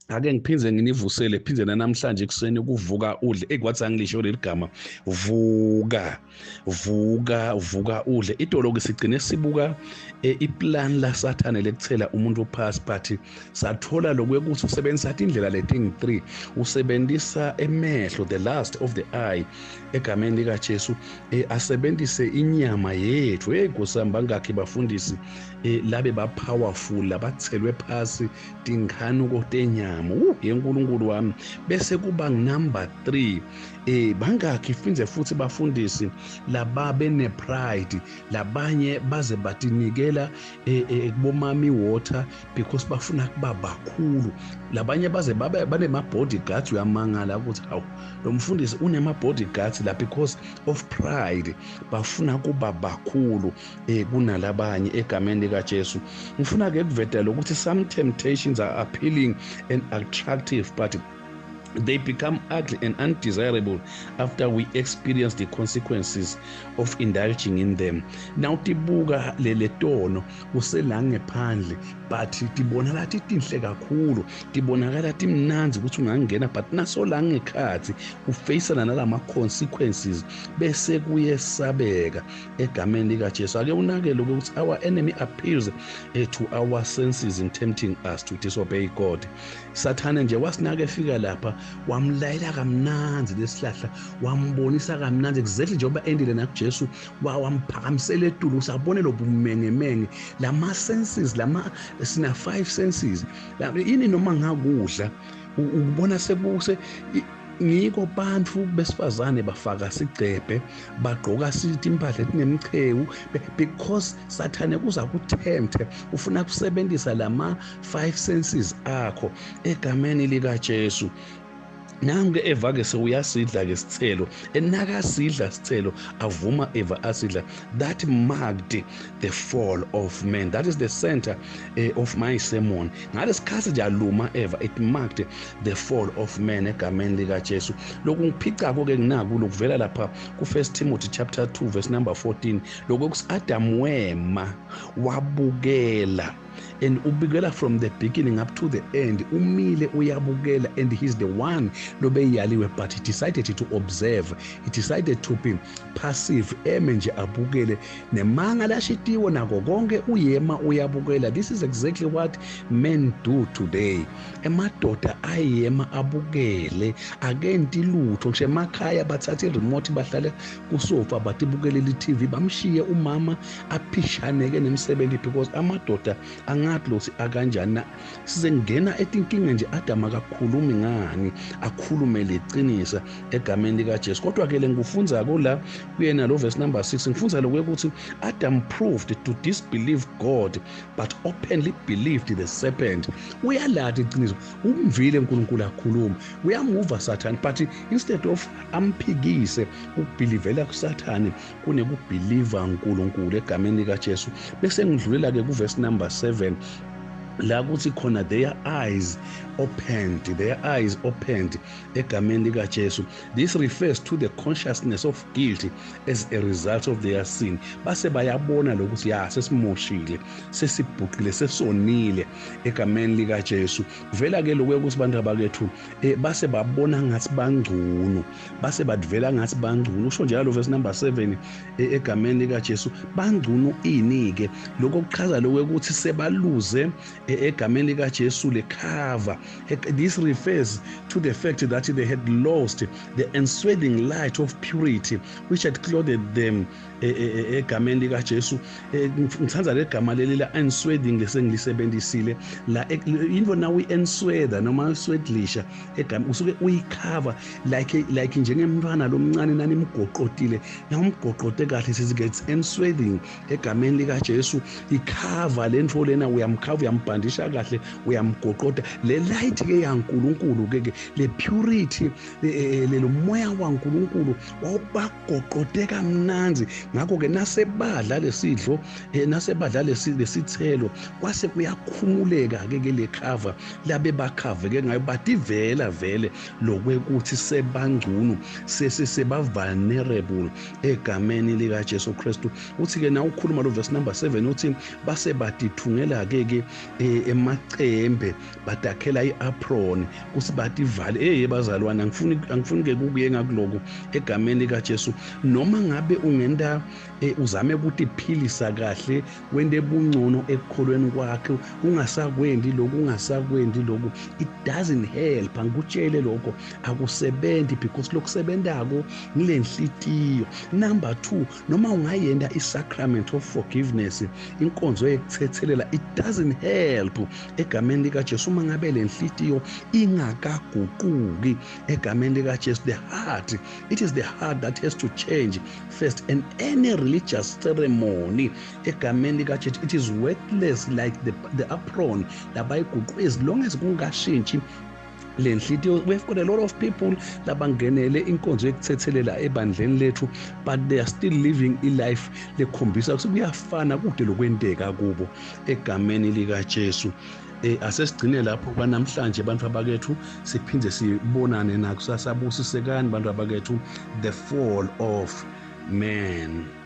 ake ngiphindze nginivusele phindze namhlanje ekuseni ukuvuka udle ekwathi angilisho leli gama vuka udle idolo ke sigcine sibuka iplan la Sathane lekuthela umuntu phasi but sathola lokuthi usebenzisa indlela leting 3 usebenzisa emehlo the last of the eye egameni lika Jesu asebenzise inyama yethu gosamba ngakhe bafundisi labe ba powerful labathelwe phasi tinghanuko tenyama yenkulunkulu wami bese kuba number 3 bangakhi finze futhi bafundisi lababe ne pride labanye baze batinikela kubomami water because bafuna kuba bakhulu labanye baze babe banema bodyguards uyamangala ukuthi hawu lo mfundisi unema bodyguards la because of pride bafuna kuba bakhulu kunalabanye egameni lika Jesu ngifuna ke kuvetela ukuthi some temptations are appealing and attractive but they become ugly and undesirable after we experience the consequences of indulging in them. Now tibuka lele tono uselange phandle but tibonakala tinhle kakhulu tibonakala timnanzi ukuthi ungangena but naso la ngekhathi ufaceana nalama consequences bese kuyesabeka egameni lika Jesu ake unakele ukuthi our enemy appeals to our senses in tempting us to disobey God. Sathane nje wasinake efika lapha wamlayela kamnanzi lesihlahla wambonisa kamnanzi exactly njengoba endile nakuJesu wamphakamisela etulu usabone lobumengemenge lama senses lama sina 5 senses yini noma ngakudla ukubona sebuse ngiko bantu besifazane bafaka sigcebhe bagqoka sithi impahla etinemchewu because Sathane kuza kutempt ufuna kusebenzisa lama 5 senses akho egameni lika Jesu. Nange Eva ke sewuyasidla ke sithelo enakasidla sithelo avuma Eva asidla that marked the fall of man. That is the center of my sermon. Ngalesikhathi nje aluma Eva it marked the fall of man egameni lika Jesu. Lokhu ngiphica ke nginaku lokuvela lapha ku 1 Timothy chapter 2 verse number 14 lokuthi Adam wema wabukela and ubukela from the beginning up to the end umile uyabukela and he's the one lobeyaliwe but he decided to observe, he decided to be passive nje abukele nemanga lashitiwe nako konke uyema uyabukela. This is exactly what men do today. Emadoda ayema abukele akenti lutho nje emakhaya bathatha iremote bahlale kusofa batibukele iTV bamshiye umama aphishaneke nemsebenzi because amadoda angatlosi akanjani sizengena etinkinga nje Adam akakhulumi ngani akhulume leqinisa egameni lika Jesu. Kodwa ke lengifunza ko la kuyena lo verse number 6 ngifunza lokuthi Adam proved to disbelieve God but openly believed the serpent. Uyalati iqiniso umvile uNkulunkulu akhuluma uyamuva Sathane but instead of amphikise ukubelivela kuSathane kunekubelieve uNkulunkulu egameni lika Jesu. Bese ngidlulela ke ku verse number 7 la kuthi khona their eyes opened egameni lika Jesu. This refers to the consciousness of guilt as a result of their sin. Base bayabona lokuthi sesimoshile sesibhuqile sesonile egameni lika Jesu. Vela ke lokho ukuthi bantu abakethu base babona ngathi bangcono base badvela ngathi bangcono usho njalo verse number 7 egameni lika Jesu bangcono inike lokho kuchaza lokho ukuthi sebaluze egameni lika Jesu le cover. This refers to the fact that they had lost the enswathing light of purity which had clothed them egameni lika Jesu. Ngithanza legama leli la enswathing lesengilisebenzisile la even now we enswatha noma uswedlisha egama usuke uyicover like njengemntwana lomncane nani imgoqotile namgoqote kahle sizigets enswathing egameni lika Jesu icover lento lena uyamcover uyambhandisha kahle uyamgoqota le light ke yaNkulunkulu ke le purity le moya waNkulunkulu wawubagoqote kamnanzi ngakho-ke nasebadla lesidlo nasebadla lesithelo kwase kuyakhumuleka-ke ke le khava labe bakhave-ke ngayo bathi vele lokwekuthi sebangcono seba-vulnerable egameni likaJesu Kristu. Uthi-ke na ukhuluma lo verse number 7 uthi base batithungela-ke emacembe badakhela i-apron kuthi bathi vale bazalwane angifuni-ke kukuye ngakuloko egameni likaJesu. Noma ngabe ungenda uzame ukuthi philisa kahle wende bungcono ekukholweni kwakhe ungasakwendi lokhu it doesn't help. Angikutshele lokho akusebenzi because lokusebendako ngile nhliziyo. Number 2, noma ungayenda i-sacrament of forgiveness inkonzo yekuthethelela it doesn't help egameni likaJesu uma ngabe le nhliziyo ingakaguquki egameni likaJesu. It is the heart that has to change first, and any religious ceremony egameni likaJesu it is worthless like the apron labayiguqu as long as kungashintshi le nhliziyo. We've got a lot of people labangenele inkonzo yekuthethelela ebandleni lethu but they are still living i-life lekhombisa ukuthi kuyafana kude lokwenteka kubo egameni likaJesu. Asesigcine lapho kwanamhlanje bantu abakethu, siphinde sibonane nakusasa. Busisekani bantu abakethu. The fall of man.